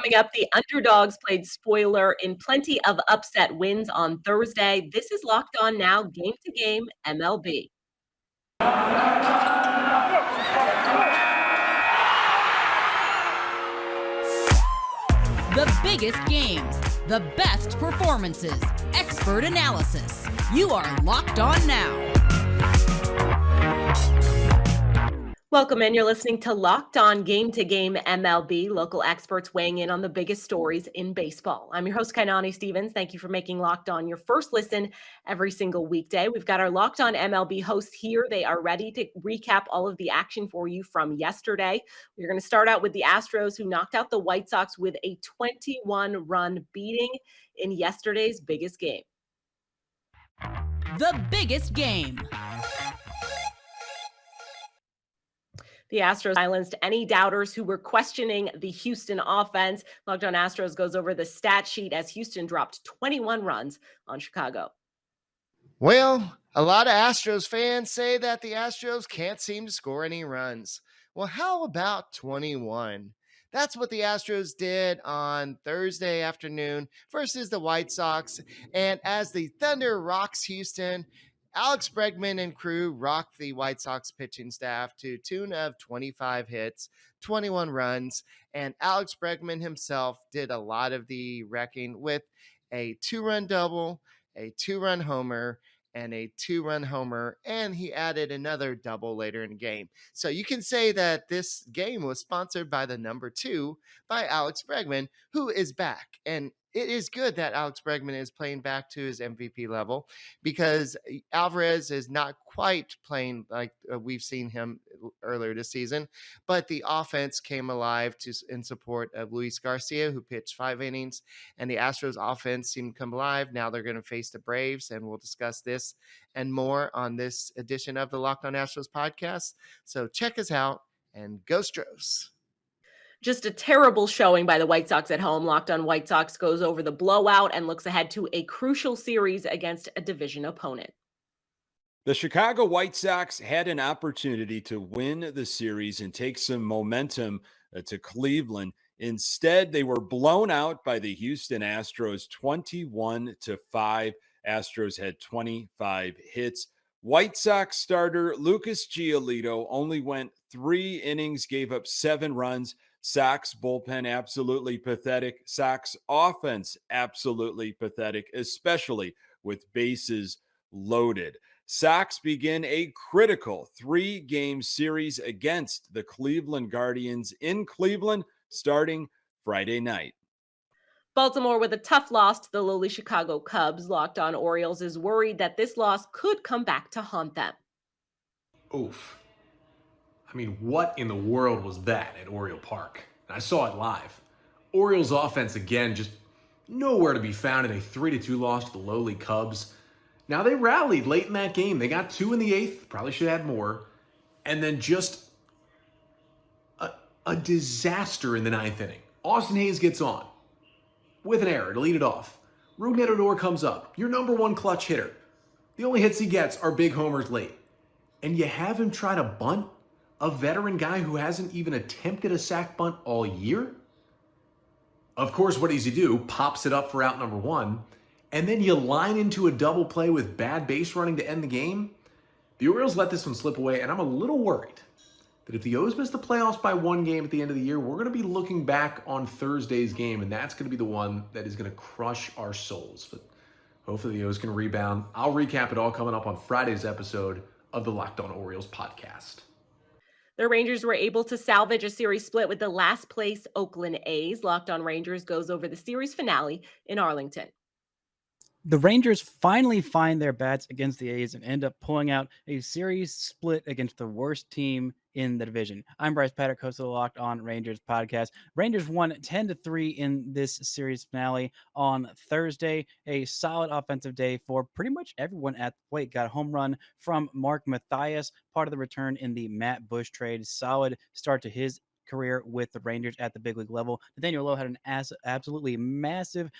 Coming up, the underdogs played spoiler in plenty of upset wins on Thursday. This is Locked On Now, game to game MLB. The biggest games, the best performances, expert analysis. You are Locked On Now. Welcome in. You're listening to Locked On Game to Game MLB, local experts weighing in on the biggest stories in baseball. I'm your host, Kainani Stevens. Thank you for making Locked On your first listen every single weekday. We've got our Locked On MLB hosts here. They are ready to recap all of the action for you from yesterday. We're going to start out with the Astros, who knocked out the White Sox with a 21-run beating in yesterday's biggest game. The biggest game. The Astros silenced any doubters who were questioning the Houston offense. Locked On Astros goes over the stat sheet as Houston dropped 21 runs on Chicago. Well, a lot of Astros fans say that the Astros can't seem to score any runs. Well, how about 21? That's what the Astros did on Thursday afternoon versus the White Sox. And as the Thunder rocks Houston, Alex Bregman and crew rocked the White Sox pitching staff to a tune of 25 hits, 21 runs, and Alex Bregman himself did a lot of the wrecking with a 2-run double, a 2-run homer, and a 2-run homer, and he added another double later in the game. So you can say that this game was sponsored by the number 2 by Alex Bregman, who is back. And it is good that Alex Bregman is playing back to his MVP level, because Alvarez is not quite playing like we've seen him earlier this season, but the offense came alive in support of Luis Garcia, who pitched 5 innings, and the Astros offense seemed to come alive. Now they're going to face the Braves, and we'll discuss this and more on this edition of the Locked On Astros podcast. So check us out and go Stros. Just a terrible showing by the White Sox at home. Locked On White Sox goes over the blowout and looks ahead to a crucial series against a division opponent. The Chicago White Sox had an opportunity to win the series and take some momentum to Cleveland. Instead, they were blown out by the Houston Astros 21-5. Astros had 25 hits. White Sox starter Lucas Giolito only went 3 innings, gave up 7 runs. Sox bullpen absolutely pathetic. Sox offense absolutely pathetic, especially with bases loaded. Sox begin a critical 3-game series against the Cleveland Guardians in Cleveland starting Friday night. Baltimore with a tough loss to the lowly Chicago Cubs. Locked On Orioles is worried that this loss could come back to haunt them. Oof. I mean, what in the world was that at Oriole Park? I saw it live. Orioles offense, again, just nowhere to be found in a 3-2 loss to the lowly Cubs. Now, they rallied late in that game. They got 2 in the 8th, probably should have had more. And then just a disaster in the 9th inning. Austin Hayes gets on with an error to lead it off. Rougned Odor comes up, your number 1 clutch hitter. The only hits he gets are big homers late. And you have him try to bunt? A veteran guy who hasn't even attempted a sac bunt all year? Of course, what does he do? Pops it up for out number 1, and then you line into a double play with bad base running to end the game? The Orioles let this one slip away, and I'm a little worried that if the O's miss the playoffs by 1 game at the end of the year, we're going to be looking back on Thursday's game, and that's going to be the one that is going to crush our souls. But hopefully the O's can rebound. I'll recap it all coming up on Friday's episode of the Locked On Orioles podcast. The Rangers were able to salvage a series split with the last place Oakland A's. Locked On Rangers goes over the series finale in Arlington. The Rangers finally find their bats against the A's and end up pulling out a series split against the worst team in the division. I'm Bryce Paddock, host of the Locked On Rangers podcast. Rangers won 10-3 in this series finale on Thursday. A solid offensive day for pretty much everyone at the plate. Got a home run from Mark Mathias, part of the return in the Matt Bush trade. Solid start to his career with the Rangers at the big league level. Nathaniel Lowe had an absolutely massive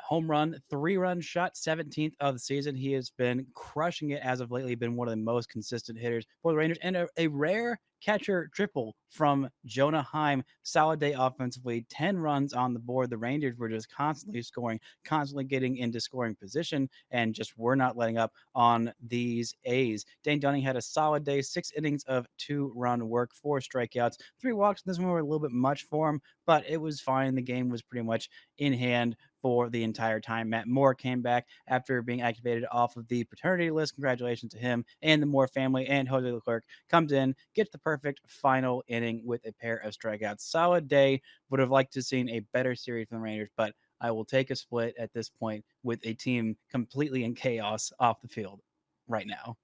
home run, 3-run shot, 17th of the season. He has been crushing it as of lately, been one of the most consistent hitters for the Rangers, and a rare catcher triple from Jonah Heim. Solid day offensively, 10 runs on the board. The Rangers were just constantly scoring, constantly getting into scoring position, and just were not letting up on these A's. Dane Dunning had a solid day, 6 innings of 2-run work, 4 strikeouts, 3 walks. This one were a little bit much for him, but it was fine. The game was pretty much in hand for the entire time. Matt Moore came back after being activated off of the paternity list. Congratulations to him and the Moore family. And Jose Leclerc comes in, gets the perfect final inning with a pair of strikeouts. Solid day. Would have liked to have seen a better series from the Rangers, but I will take a split at this point with a team completely in chaos off the field right now.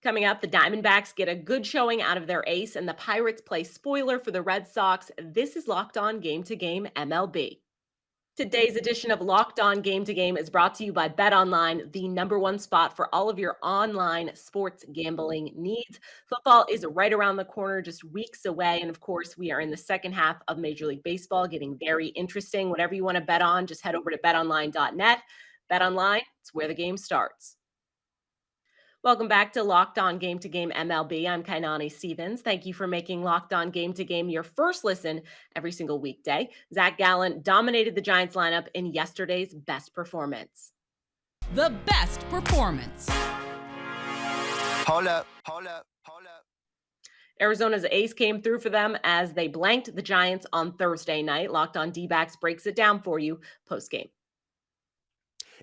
Coming up, the Diamondbacks get a good showing out of their ace, and the Pirates play spoiler for the Red Sox. This is Locked On Game to Game MLB. Today's edition of Locked On Game to Game is brought to you by BetOnline, the #1 spot for all of your online sports gambling needs. Football is right around the corner, just weeks away. And of course, we are in the second half of Major League Baseball, getting very interesting. Whatever you want to bet on, just head over to betonline.net. BetOnline, it's where the game starts. Welcome back to Locked On Game to Game MLB. I'm Kainani Stevens. Thank you for making Locked On Game to Game your first listen every single weekday. Zac Gallen dominated the Giants lineup in yesterday's best performance. The best performance. Hold up. Arizona's ace came through for them as they blanked the Giants on Thursday night. Locked On D-backs breaks it down for you post-game.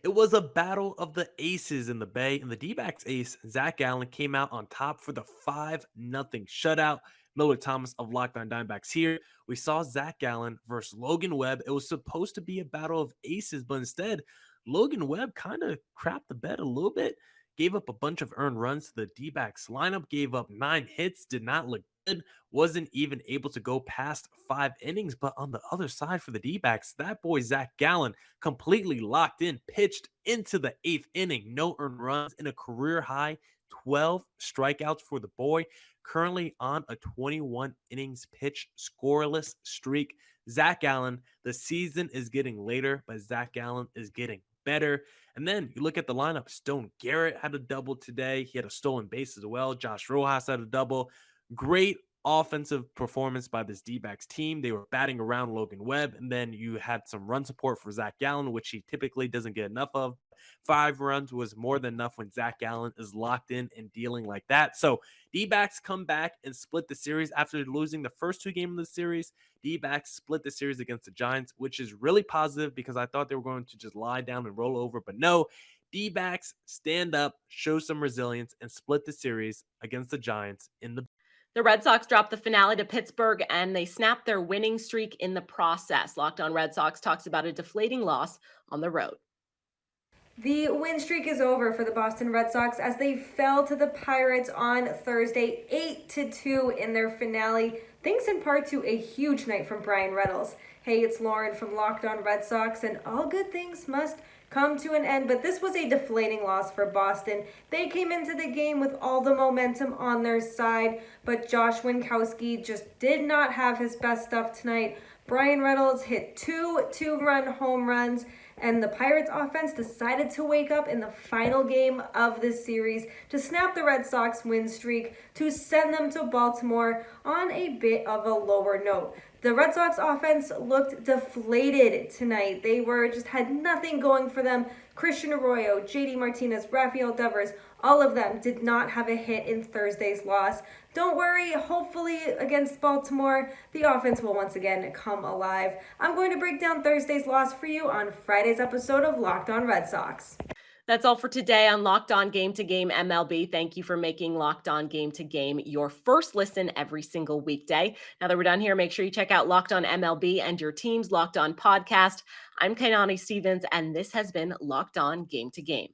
It was a battle of the aces in the Bay, and the D-backs ace, Zac Gallen, came out on top for the 5-0 shutout. Miller Thomas of Locked On Diamondbacks here. We saw Zac Gallen versus Logan Webb. It was supposed to be a battle of aces, but instead, Logan Webb kind of crapped the bed a little bit, gave up a bunch of earned runs to the D-backs lineup, gave up 9 hits, did not look good, wasn't even able to go past 5 innings. But on the other side for the D-backs, that boy Zac Gallen completely locked in, pitched into the 8th inning, no earned runs, in a career high 12 strikeouts for the boy, currently on a 21 innings pitch scoreless streak. Zac Gallen, the season is getting later, but Zac Gallen is getting better. And then you look at the lineup. Stone Garrett had a double today. He had a stolen base as well. Josh Rojas had a double. Great offensive performance by this D-backs team. They were batting around Logan Webb, and then you had some run support for Zac Gallen, which he typically doesn't get enough of. 5 runs was more than enough when Zac Gallen is locked in and dealing like that. So D-backs come back and split the series after losing the first 2 games of the series. D-backs split the series against the Giants, which is really positive because I thought they were going to just lie down and roll over, but no. D-backs stand up, show some resilience, and split the series against the Giants in the The Red Sox dropped the finale to Pittsburgh, and they snapped their winning streak in the process. Locked On Red Sox talks about a deflating loss on the road. The win streak is over for the Boston Red Sox as they fell to the Pirates on Thursday, 8-2 in their finale, thanks in part to a huge night from Brian Reynolds. Hey, it's Lauren from Locked On Red Sox, and all good things must come to an end, but this was a deflating loss for Boston. They came into the game with all the momentum on their side, but Josh Winkowski just did not have his best stuff tonight. Brian Reynolds hit 2 two-run home runs, and the Pirates offense decided to wake up in the final game of this series to snap the Red Sox win streak to send them to Baltimore on a bit of a lower note. The Red Sox offense looked deflated tonight. They had nothing going for them. Christian Arroyo, JD Martinez, Rafael Devers, all of them did not have a hit in Thursday's loss. Don't worry, hopefully against Baltimore, the offense will once again come alive. I'm going to break down Thursday's loss for you on Friday's episode of Locked On Red Sox. That's all for today on Locked On Game to Game MLB. Thank you for making Locked On Game to Game your first listen every single weekday. Now that we're done here, make sure you check out Locked On MLB and your team's Locked On podcast. I'm Kainani Stevens, and this has been Locked On Game to Game.